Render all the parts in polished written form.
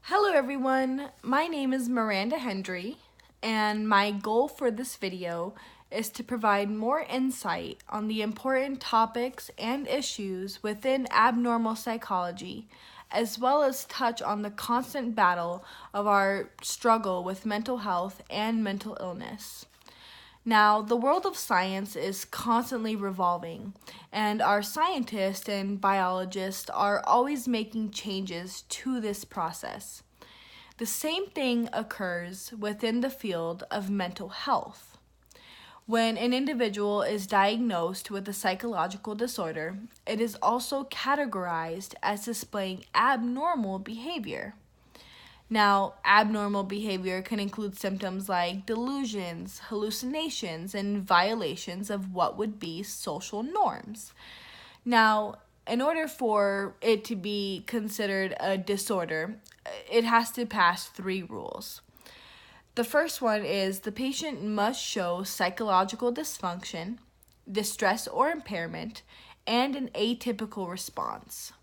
Hello everyone, my name is Miranda Hendry, and my goal for this video is to provide more insight on the important topics and issues within abnormal psychology, as well as touch on the constant battle of our struggle with mental health and mental illness. Now, the world of science is constantly revolving, and our scientists and biologists are always making changes to this process. The same thing occurs within the field of mental health. When an individual is diagnosed with a psychological disorder, it is also categorized as displaying abnormal behavior. Now, abnormal behavior can include symptoms like delusions, hallucinations, and violations of what would be social norms. Now, in order for it to be considered a disorder, it has to pass 3 rules. The first one is the patient must show psychological dysfunction, distress or impairment, and an atypical response.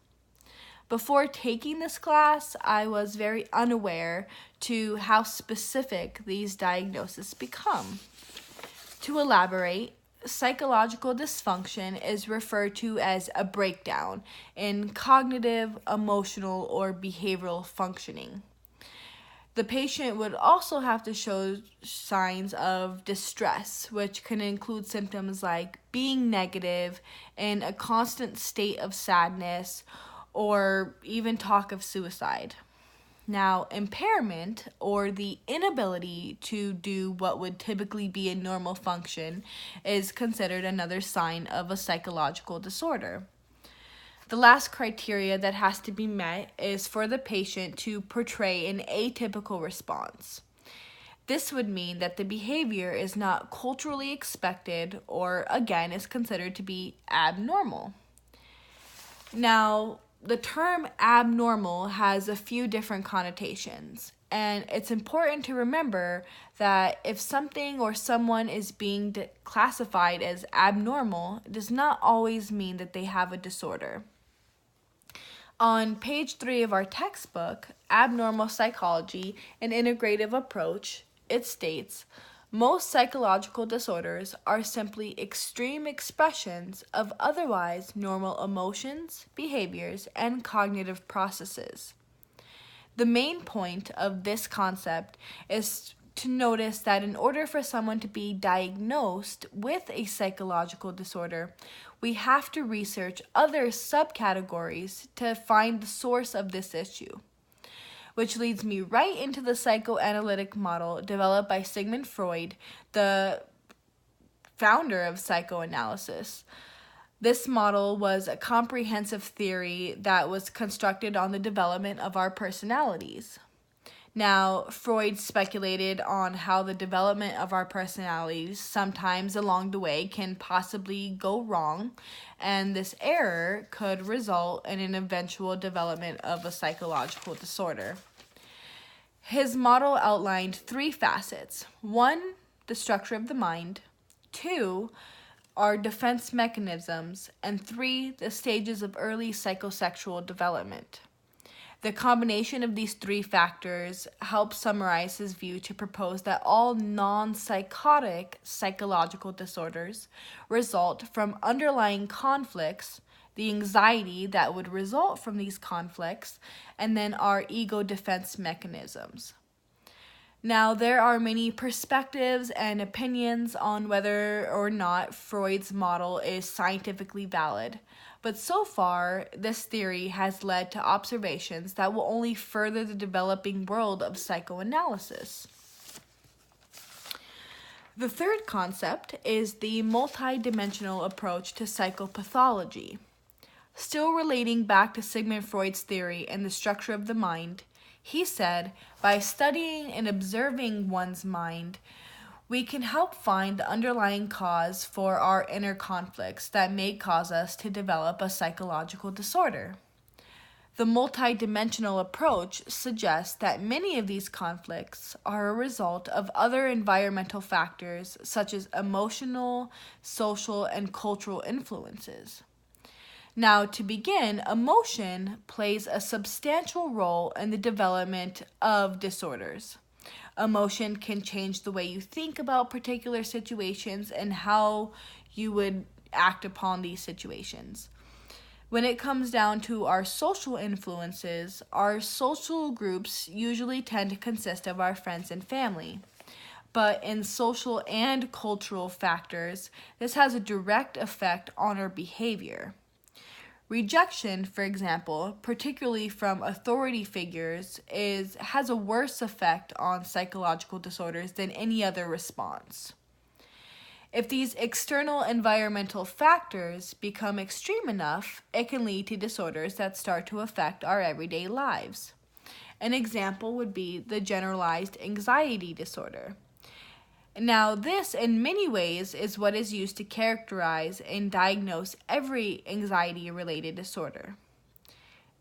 Before taking this class, I was very unaware to how specific these diagnoses become. To elaborate, psychological dysfunction is referred to as a breakdown in cognitive, emotional, or behavioral functioning. The patient would also have to show signs of distress, which can include symptoms like being negative and a constant state of sadness, or even talk of suicide. Now, impairment, or the inability to do what would typically be a normal function, is considered another sign of a psychological disorder. The last criteria that has to be met is for the patient to portray an atypical response. This would mean that the behavior is not culturally expected or, again, is considered to be abnormal. Now, the term abnormal has a few different connotations, and it's important to remember that if something or someone is being classified as abnormal, it does not always mean that they have a disorder. On page 3 of our textbook, Abnormal Psychology, an Integrative Approach, it states, most psychological disorders are simply extreme expressions of otherwise normal emotions, behaviors, and cognitive processes. The main point of this concept is to notice that in order for someone to be diagnosed with a psychological disorder, we have to research other subcategories to find the source of this issue. Which leads me right into the psychoanalytic model developed by Sigmund Freud, the founder of psychoanalysis. This model was a comprehensive theory that was constructed on the development of our personalities. Now, Freud speculated on how the development of our personalities sometimes along the way can possibly go wrong, and this error could result in an eventual development of a psychological disorder. His model outlined 3 facets. 1, the structure of the mind. 2, our defense mechanisms. And 3, the stages of early psychosexual development. The combination of these 3 factors helps summarize his view to propose that all non-psychotic psychological disorders result from underlying conflicts, the anxiety that would result from these conflicts, and then our ego defense mechanisms. Now, there are many perspectives and opinions on whether or not Freud's model is scientifically valid, but so far, this theory has led to observations that will only further the developing world of psychoanalysis. The third concept is the multidimensional approach to psychopathology. Still relating back to Sigmund Freud's theory and the structure of the mind, he said, by studying and observing one's mind, we can help find the underlying cause for our inner conflicts that may cause us to develop a psychological disorder. The multidimensional approach suggests that many of these conflicts are a result of other environmental factors such as emotional, social, and cultural influences. Now, to begin, emotion plays a substantial role in the development of disorders. Emotion can change the way you think about particular situations and how you would act upon these situations. When it comes down to our social influences, our social groups usually tend to consist of our friends and family. But in social and cultural factors, this has a direct effect on our behavior. Rejection, for example, particularly from authority figures, has a worse effect on psychological disorders than any other response. If these external environmental factors become extreme enough, it can lead to disorders that start to affect our everyday lives. An example would be the generalized anxiety disorder. Now, this, in many ways, is what is used to characterize and diagnose every anxiety-related disorder.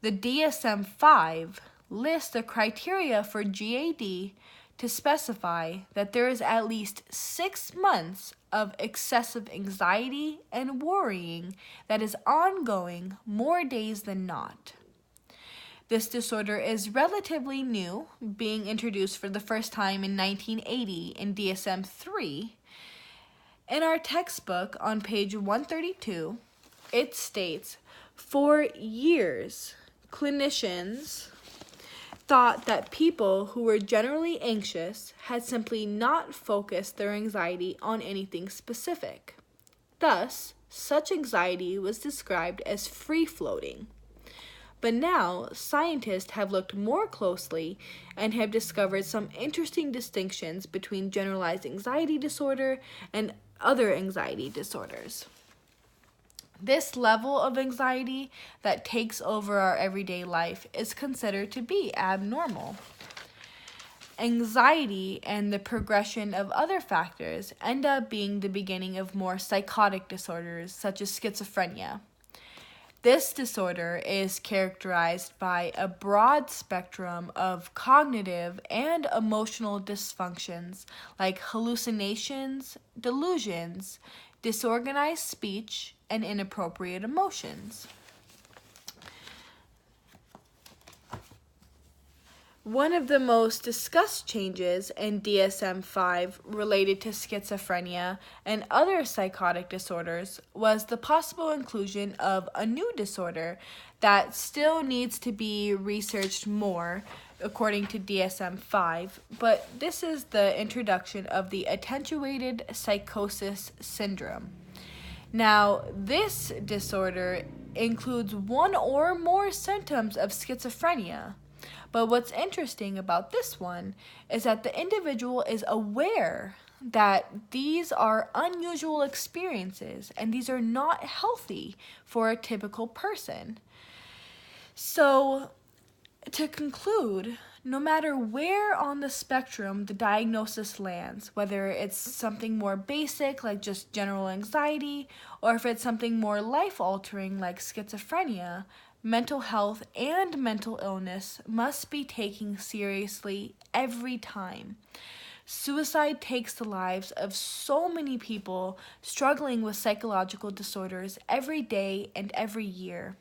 The DSM-5 lists the criteria for GAD to specify that there is at least 6 months of excessive anxiety and worrying that is ongoing more days than not. This disorder is relatively new, being introduced for the first time in 1980 in DSM-3. In our textbook on page 132, it states, for years, clinicians thought that people who were generally anxious had simply not focused their anxiety on anything specific. Thus, such anxiety was described as free-floating. But now, scientists have looked more closely and have discovered some interesting distinctions between generalized anxiety disorder and other anxiety disorders. This level of anxiety that takes over our everyday life is considered to be abnormal. Anxiety and the progression of other factors end up being the beginning of more psychotic disorders such as schizophrenia. This disorder is characterized by a broad spectrum of cognitive and emotional dysfunctions like hallucinations, delusions, disorganized speech, and inappropriate emotions. One of the most discussed changes in DSM-5 related to schizophrenia and other psychotic disorders was the possible inclusion of a new disorder that still needs to be researched more according to DSM-5, but this is the introduction of the attenuated psychosis syndrome. Now, this disorder includes one or more symptoms of schizophrenia. But what's interesting about this one is that the individual is aware that these are unusual experiences and these are not healthy for a typical person. So, to conclude, no matter where on the spectrum the diagnosis lands, whether it's something more basic like just general anxiety, or if it's something more life-altering like schizophrenia, mental health and mental illness must be taken seriously every time. Suicide takes the lives of so many people struggling with psychological disorders every day and every year.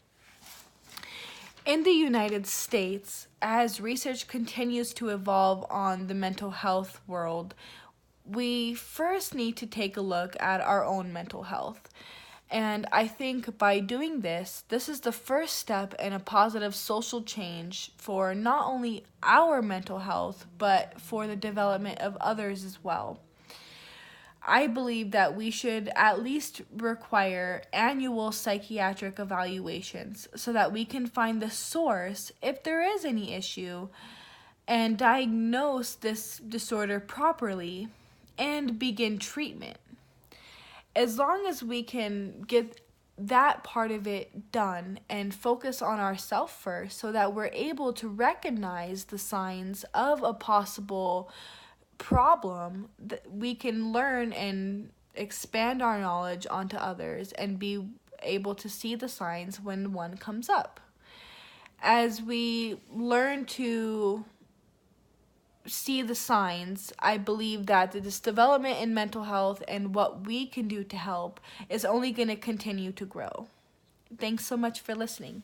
In the United States, as research continues to evolve on the mental health world, we first need to take a look at our own mental health. And I think by doing this is the first step in a positive social change for not only our mental health, but for the development of others as well. I believe that we should at least require annual psychiatric evaluations so that we can find the source if there is any issue and diagnose this disorder properly and begin treatment. As long as we can get that part of it done and focus on ourselves first so that we're able to recognize the signs of a possible problem, that we can learn and expand our knowledge onto others and be able to see the signs when one comes up. As we learn to see the signs, I believe that this development in mental health and what we can do to help is only going to continue to grow. Thanks so much for listening.